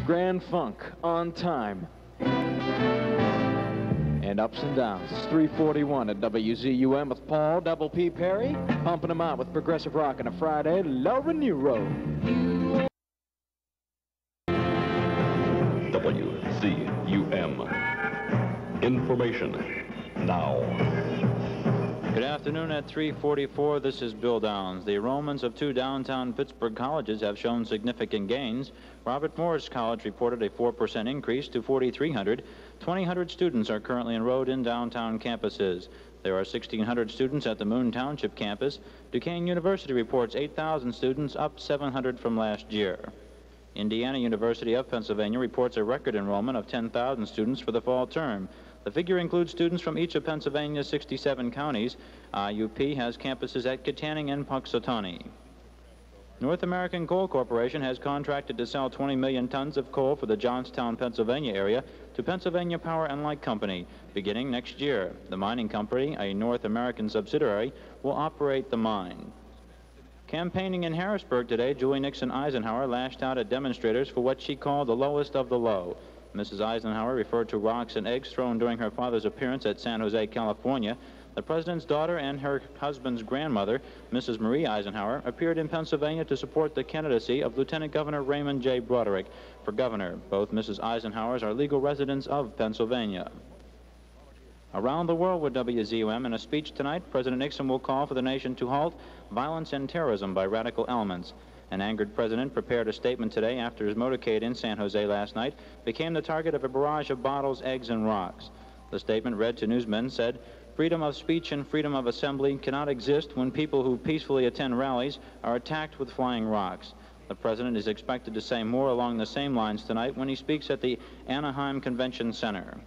Grand Funk on time. And ups and downs. It's 3:41 at WZUM with Paul Double P Perry, pumping them out with progressive rock on a Friday. Laura Nero. WZUM. Information now. Good afternoon at 3:44. This is Bill Downs. The enrollments of 2 downtown Pittsburgh colleges have shown significant gains. Robert Morris College reported a 4% increase to 4,300. 2,000 students are currently enrolled in downtown campuses. There are 1,600 students at the Moon Township campus. Duquesne University reports 8,000 students, up 700 from last year. Indiana University of Pennsylvania reports a record enrollment of 10,000 students for the fall term. The figure includes students from each of Pennsylvania's 67 counties. UP has campuses at Kittanning and Puxatawny. North American Coal Corporation has contracted to sell 20 million tons of coal for the Johnstown, Pennsylvania area to Pennsylvania Power and Light Company beginning next year. The mining company, a North American subsidiary, will operate the mine. Campaigning in Harrisburg today, Julie Nixon Eisenhower lashed out at demonstrators for what she called the lowest of the low. Mrs. Eisenhower referred to rocks and eggs thrown during her father's appearance at San Jose, California. The president's daughter and her husband's grandmother, Mrs. Marie Eisenhower, appeared in Pennsylvania to support the candidacy of Lieutenant Governor Raymond J. Broderick for governor. Both Mrs. Eisenhowers are legal residents of Pennsylvania. Around the world with WZUM, in a speech tonight, President Nixon will call for the nation to halt violence and terrorism by radical elements. An angered president prepared a statement today after his motorcade in San Jose last night became the target of a barrage of bottles, eggs, and rocks. The statement read to newsmen said, "Freedom of speech and freedom of assembly cannot exist when people who peacefully attend rallies are attacked with flying rocks." The president is expected to say more along the same lines tonight when he speaks at the Anaheim Convention Center.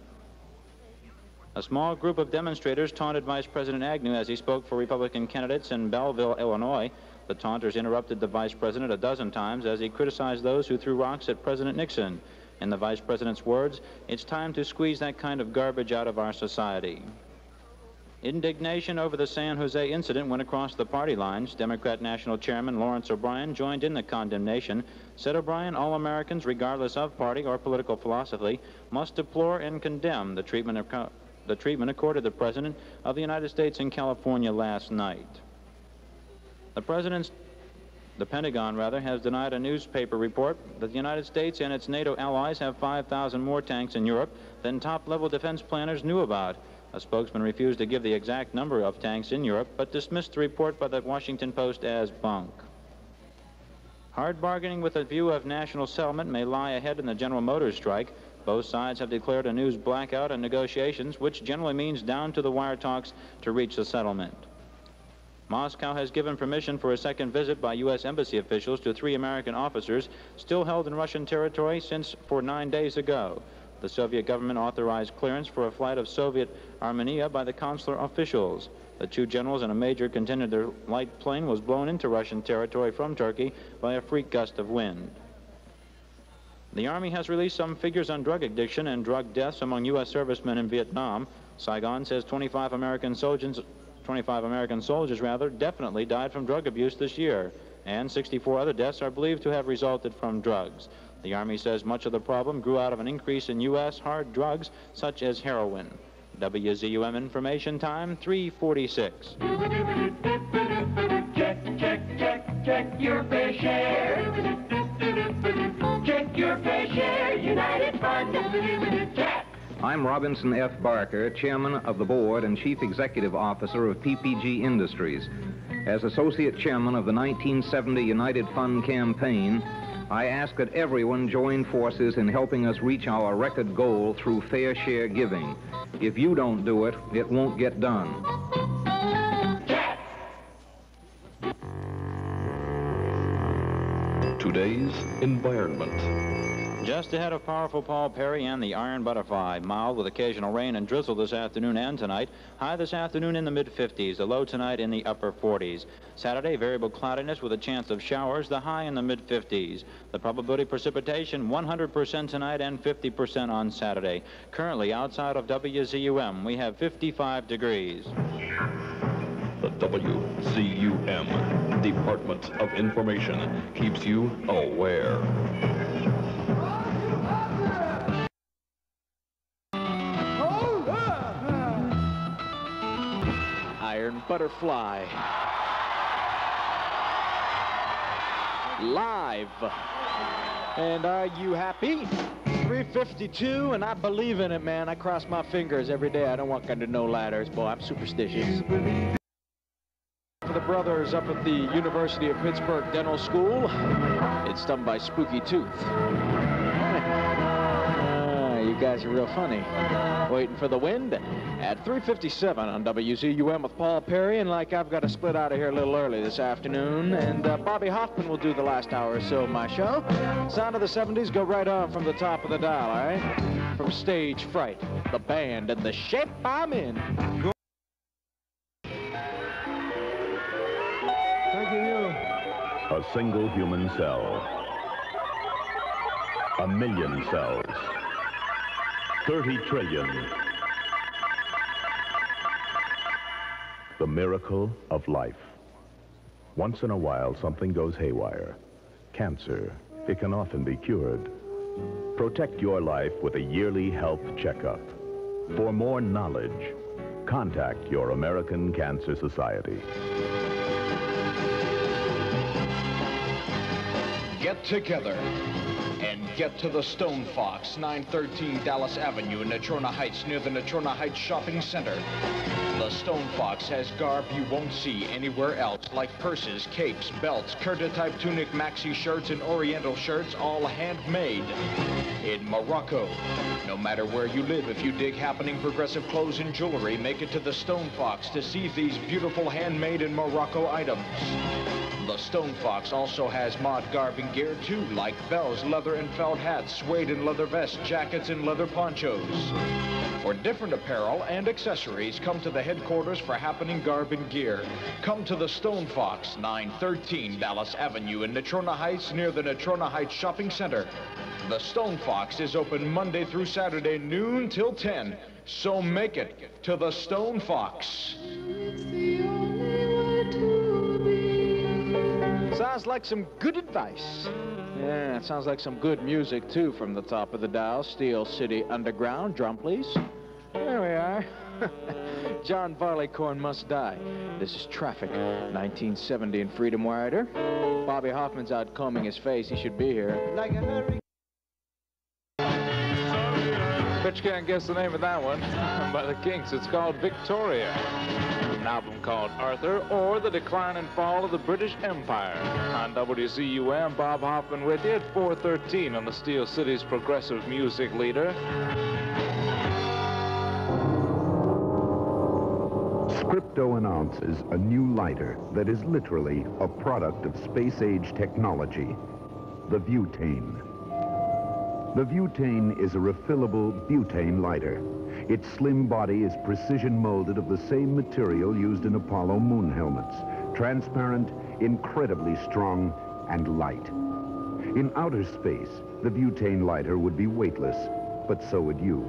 A small group of demonstrators taunted Vice President Agnew as he spoke for Republican candidates in Belleville, Illinois. The taunters interrupted the vice president a dozen times as he criticized those who threw rocks at President Nixon. In the vice president's words, "It's time to squeeze that kind of garbage out of our society." Indignation over the San Jose incident went across the party lines. Democrat National Chairman Lawrence O'Brien joined in the condemnation. Said O'Brien, all Americans, regardless of party or political philosophy, must deplore and condemn the treatment accorded the President of the United States in California last night. The Pentagon has denied a newspaper report that the United States and its NATO allies have 5,000 more tanks in Europe than top-level defense planners knew about. A spokesman refused to give the exact number of tanks in Europe, but dismissed the report by the Washington Post as bunk. Hard bargaining with a view of national settlement may lie ahead in the General Motors strike. Both sides have declared a news blackout in negotiations, which generally means down-to-the-wire talks to reach a settlement. Moscow has given permission for a second visit by U.S. embassy officials to 3 American officers still held in Russian territory for 9 days ago. The Soviet government authorized clearance for a flight of Soviet Armenia by the consular officials. The 2 generals and a major contended their light plane was blown into Russian territory from Turkey by a freak gust of wind. The Army has released some figures on drug addiction and drug deaths among U.S. servicemen in Vietnam. Saigon says 25 American soldiers definitely died from drug abuse this year, and 64 other deaths are believed to have resulted from drugs. The Army says much of the problem grew out of an increase in U.S. hard drugs such as heroin. WZUM information time, 3:46. Check your fair share. Check your fair share, United Fund. Check. I'm Robinson F. Barker, Chairman of the Board and Chief Executive Officer of PPG Industries. As Associate Chairman of the 1970 United Fund campaign, I ask that everyone join forces in helping us reach our record goal through fair share giving. If you don't do it, it won't get done. Today's environment. Just ahead of powerful Paul Perry and the Iron Butterfly. Mild with occasional rain and drizzle this afternoon and tonight. High this afternoon in the mid-50s. The low tonight in the upper 40s. Saturday, variable cloudiness with a chance of showers. The high in the mid-50s. The probability of precipitation, 100% tonight and 50% on Saturday. Currently, outside of WZUM, we have 55 degrees. The WZUM Department of Information keeps you aware. Butterfly. Live. And are you happy? 352, and I believe in it, man. I cross my fingers every day. I don't walk under no ladders. Boy, I'm superstitious. For the brothers up at the University of Pittsburgh Dental School, it's done by Spooky Tooth. You guys are real funny. Waiting for the wind at 3:57 on WZUM with Paul Perry. And like I've got to split out of here a little early this afternoon. And Bobby Hoffman will do the last hour or so of my show. Sound of the 70s, go right on from the top of the dial, all right? From Stage Fright, the band, and the shape I'm in. Thank you. A single human cell. A million cells. 30 trillion. The miracle of life. Once in a while, something goes haywire. Cancer. It can often be cured. Protect your life with a yearly health checkup. For more knowledge, contact your American Cancer Society. Get together and get to the Stone Fox, 913 Dallas Avenue in Natrona Heights, near the Natrona Heights Shopping Center. The Stone Fox has garb you won't see anywhere else, like purses, capes, belts, Kurta-type tunic, maxi shirts, and oriental shirts, all handmade in Morocco. No matter where you live, if you dig happening progressive clothes and jewelry, make it to the Stone Fox to see these beautiful handmade in Morocco items. The Stone Fox also has mod garb and gear too, like bells, leather and felt hats, suede and leather vests, jackets and leather ponchos. For different apparel and accessories, come to the headquarters for happening garb and gear. Come to the Stone Fox, 913 Dallas Avenue in Natrona Heights, near the Natrona Heights Shopping Center. The Stone Fox is open Monday through Saturday, noon till 10. So make it to the Stone Fox. Sounds like some good advice. Yeah, it sounds like some good music, too, from the top of the dial. Steel City Underground. Drum, please. There we are. John Barleycorn Must Die. This is Traffic, 1970 in Freedom Rider. Bobby Hoffman's out combing his face. He should be here. Like a hurry. Bet you can't guess the name of that one. By the Kinks, it's called Victoria. An album called Arthur, or The Decline and Fall of the British Empire. On WZUM, Bob Hoffman with you at 4:13 on the Steel City's progressive music leader. Scripto announces a new lighter that is literally a product of space-age technology, the Butane. The Butane is a refillable butane lighter. Its slim body is precision molded of the same material used in Apollo moon helmets. Transparent, incredibly strong, and light. In outer space, the butane lighter would be weightless, but so would you.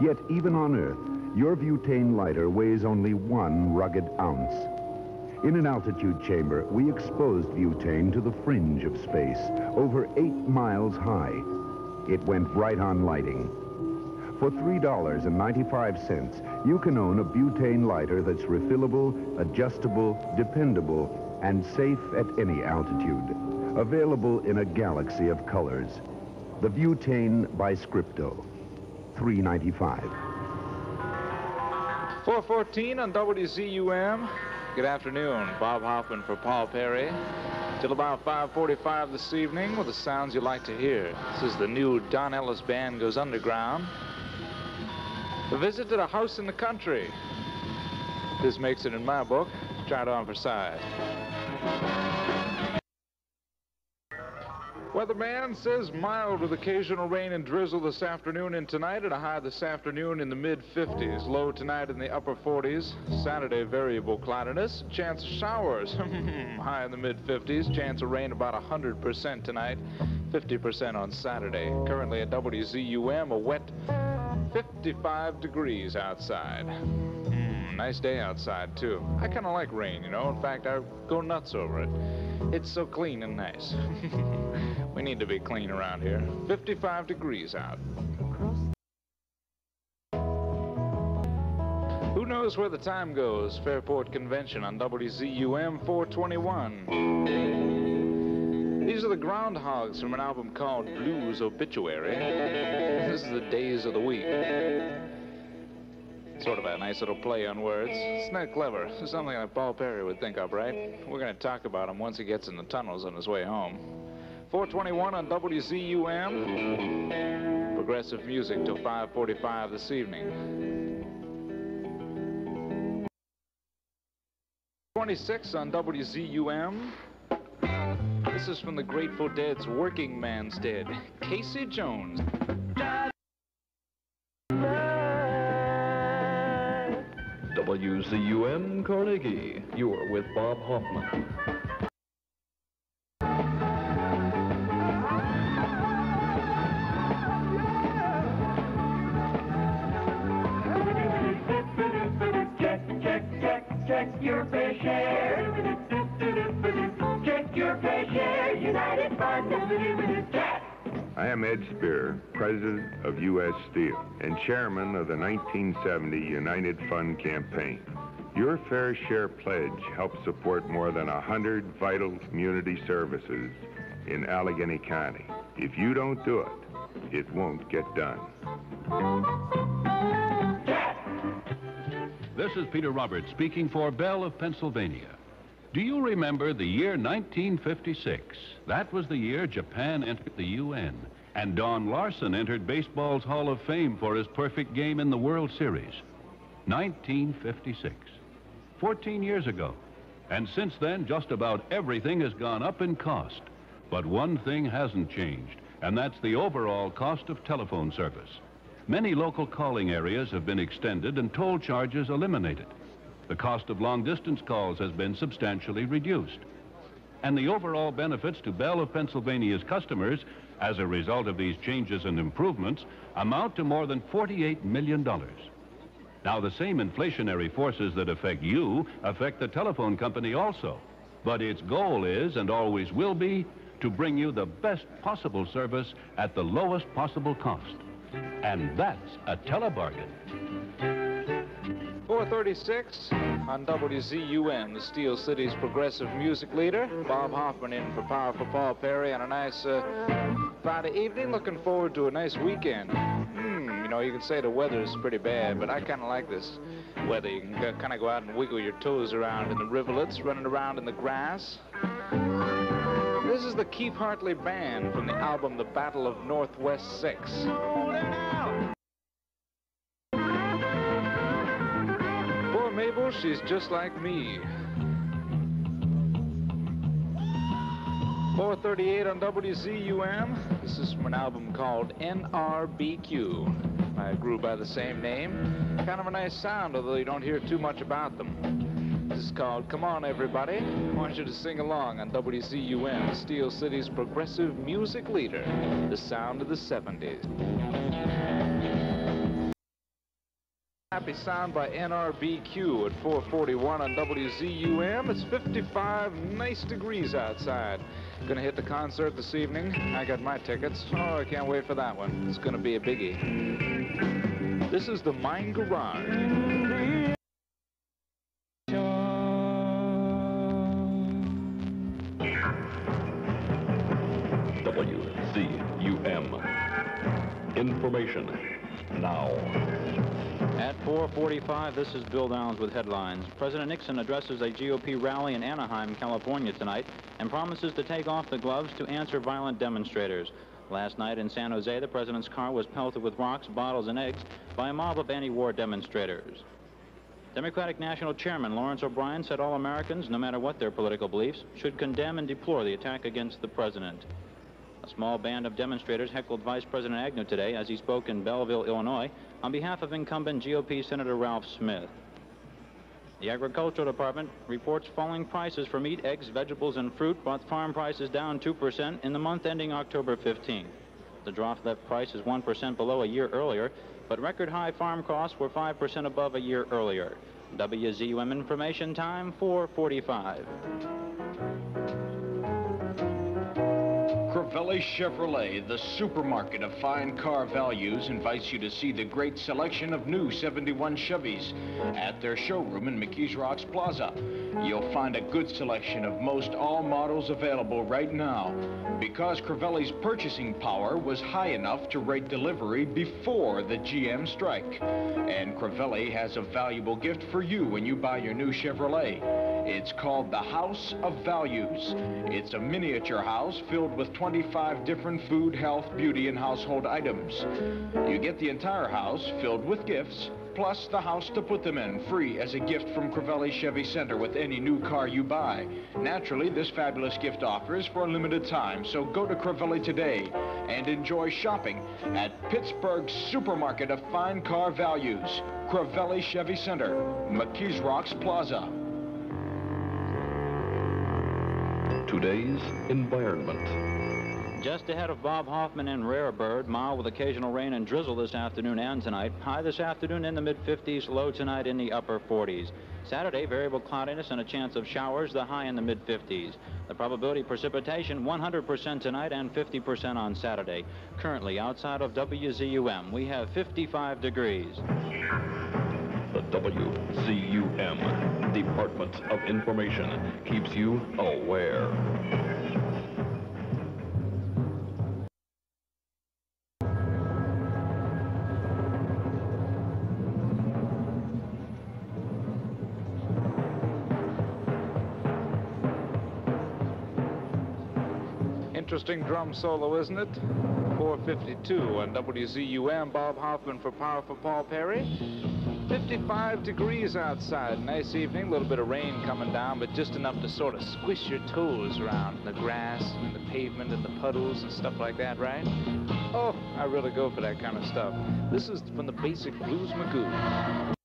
Yet even on Earth, your butane lighter weighs only 1 rugged ounce. In an altitude chamber, we exposed butane to the fringe of space, over 8 miles high. It went right on lighting. For $3.95, you can own a butane lighter that's refillable, adjustable, dependable, and safe at any altitude. Available in a galaxy of colors. The Butane by Scripto. $3.95. 4:14 on WZUM. Good afternoon. Bob Hoffman for Paul Perry. Till about 5:45 this evening with the sounds you like to hear. This is the new Don Ellis Band Goes Underground. A visit to the house in the country. This makes it in my book. Try it on for size. Weatherman says mild with occasional rain and drizzle this afternoon and tonight, and a high this afternoon in the mid-50s. Low tonight in the upper 40s. Saturday, variable cloudiness. Chance of showers. High in the mid-50s. Chance of rain about 100% tonight. 50% on Saturday. Currently at WZUM, a wet 55 degrees outside. Nice day outside, too. I kind of like rain, you know. In fact, I go nuts over it. It's so clean and nice. We need to be clean around here. 55 degrees out. Who Who knows where the time goes? Fairport Convention on WZUM 421. These are the Groundhogs from an album called Blues Obituary. This is the days of the week. Sort of a nice little play on words. It's not clever. It's something like Paul Perry would think of, right? We're going to talk about him once he gets in the tunnels on his way home. 421 on WZUM. Progressive music till 5:45 this evening. 26 on WZUM. This is from the Grateful Dead's Working Man's Dead, Casey Jones. WZUM Carnegie. You're with Bob Hoffman. Check your fair share. Check your fair share. United Fund. I am Ed Spear, President of U.S. Steel and Chairman of the 1970 United Fund campaign. Your Fair Share pledge helps support more than 100 vital community services in Allegheny County. If you don't do it, it won't get done. This is Peter Roberts speaking for Bell of Pennsylvania. Do you remember the year 1956? That was the year Japan entered the UN, and Don Larson entered baseball's Hall of Fame for his perfect game in the World Series. 1956. 14 years ago. And since then, just about everything has gone up in cost. But one thing hasn't changed, and that's the overall cost of telephone service. Many local calling areas have been extended and toll charges eliminated. The cost of long-distance calls has been substantially reduced. And the overall benefits to Bell of Pennsylvania's customers as a result of these changes and improvements amount to more than $48 million. Now, the same inflationary forces that affect you affect the telephone company also. But its goal is, and always will be, to bring you the best possible service at the lowest possible cost. And that's a telebargain. 436 on WZUM, the Steel City's progressive music leader. Bob Hoffman in for Powerful Paul Perry on a nice Friday evening. Looking forward to a nice weekend. You know, you can say the weather is pretty bad, but I kind of like this weather. You can kind of go out and wiggle your toes around in the rivulets, running around in the grass. This is the Keith Hartley Band from the album The Battle of Northwest 6. Poor Mabel, she's just like me. 438 on WZUM. This is from an album called NRBQ. I grew by the same name. Kind of a nice sound, although you don't hear too much about them. This is called Come On Everybody. I want you to sing along on WZUM, Steel City's progressive music leader, the sound of the 70s. Happy Sound by NRBQ at 441 on WZUM. It's 55 nice degrees outside. Gonna hit the concert this evening. I got my tickets. Oh, I can't wait for that one. It's gonna be a biggie. This is the Mine Garage. WZUM. Information now. At 4:45, this is Bill Downs with headlines. President Nixon addresses a GOP rally in Anaheim, California tonight and promises to take off the gloves to answer violent demonstrators. Last night in San Jose, the president's car was pelted with rocks, bottles, and eggs by a mob of anti-war demonstrators. Democratic National Chairman Lawrence O'Brien said all Americans, no matter what their political beliefs, should condemn and deplore the attack against the president. A small band of demonstrators heckled Vice President Agnew today as he spoke in Belleville, Illinois, on behalf of incumbent GOP Senator Ralph Smith. The Agricultural Department reports falling prices for meat, eggs, vegetables, and fruit brought farm prices down 2% in the month ending October 15th. The drop left prices 1% below a year earlier, but record high farm costs were 5% above a year earlier. WZUM Information Time, 4:45. Crevelli Chevrolet, the supermarket of fine car values, invites you to see the great selection of new 71 Chevys at their showroom in McKees Rocks Plaza. You'll find a good selection of most all models available right now because Crevelli's purchasing power was high enough to rate delivery before the GM strike. And Crevelli has a valuable gift for you when you buy your new Chevrolet. It's called the House of Values. It's a miniature house filled with 25 different food, health, beauty, and household items. You get the entire house filled with gifts, plus the house to put them in, free as a gift from Crevelli Chevy Center with any new car you buy. Naturally, this fabulous gift offer is for a limited time, so go to Crevelli today and enjoy shopping at Pittsburgh's supermarket of fine car values, Crevelli Chevy Center, McKees Rocks Plaza. Today's environment. Just ahead of Bob Hoffman and Rare Bird, mild with occasional rain and drizzle this afternoon and tonight. High this afternoon in the mid-50s, low tonight in the upper 40s. Saturday, variable cloudiness and a chance of showers, the high in the mid-50s. The probability of precipitation, 100% tonight and 50% on Saturday. Currently, outside of WZUM, we have 55 degrees. The WZUM Department of Information keeps you aware. Interesting drum solo, isn't it? 4:52 on WZUM. Bob Hoffman for Power for Paul Perry. 55 degrees outside. Nice evening. A little bit of rain coming down, but just enough to sort of squish your toes around the grass and the pavement and the puddles and stuff like that, right? Oh, I really go for that kind of stuff. This is from the Basic Blues Magoo.